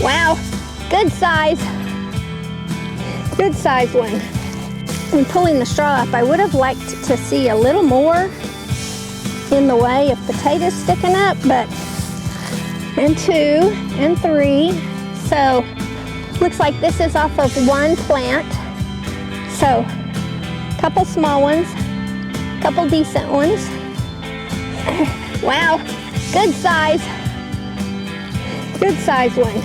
Wow, good size. Good size one. I'm pulling the straw up. I would have liked to see a little more in the way of potatoes sticking up, but, and 2 and 3. So, looks like this is off of one plant. So, a couple small ones, a couple decent ones. Wow, good size one.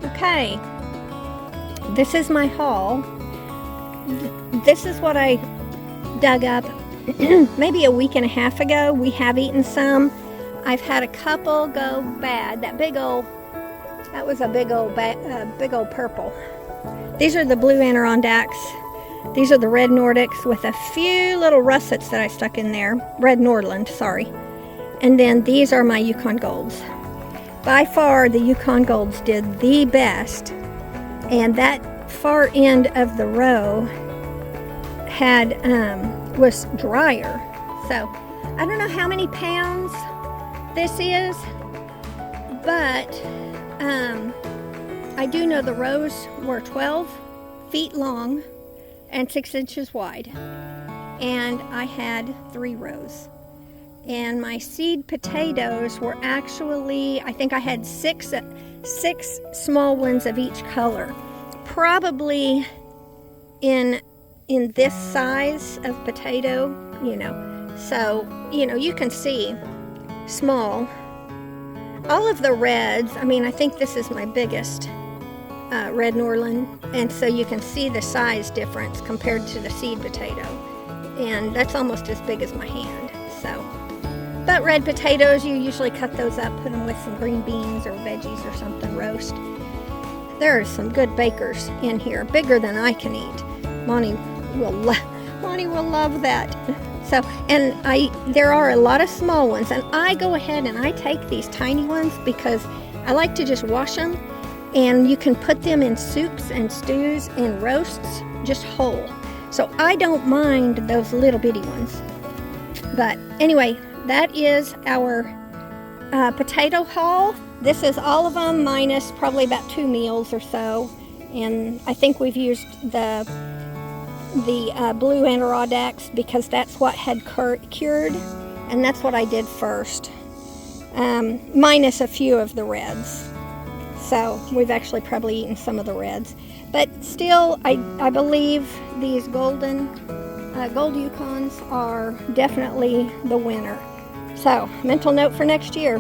Okay, this is my haul. This is what I dug up maybe a week and a half ago. We have eaten some. I've had a couple go bad. That was a big old purple. These are the blue Adirondacks. These are the red Nordics with a few little russets that I stuck in there. Red Nordland, sorry. And then these are my Yukon Golds. By far, the Yukon Golds did the best. And that far end of the row was drier. So, I don't know how many pounds this is, but I do know the rows were 12 feet long and 6 inches wide. And I had 3 rows. And my seed potatoes were actually, I think I had six small ones of each color. Probably in this size of potato, So, you can see small. All of the reds, I think this is my biggest red Norland. And so you can see the size difference compared to the seed potato. And that's almost as big as my hand, so. But red potatoes, you usually cut those up, put them with some green beans or veggies or something, roast. There are some good bakers in here, bigger than I can eat. Monty will love that. So, and there are a lot of small ones, and I go ahead and I take these tiny ones because I like to just wash them, and you can put them in soups and stews and roasts, just whole. So I don't mind those little bitty ones. But anyway, that is our potato haul. This is all of them minus probably about 2 meals or so. And I think we've used the blue Adirondacks because that's what had cured. And that's what I did first. minus a few of the reds. So we've actually probably eaten some of the reds. But still, I believe these gold Yukons are definitely the winner. So, mental note for next year.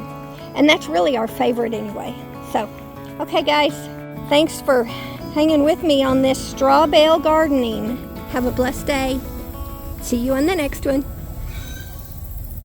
And that's really our favorite anyway. So, okay guys, thanks for hanging with me on this straw bale gardening. Have a blessed day. See you on the next one.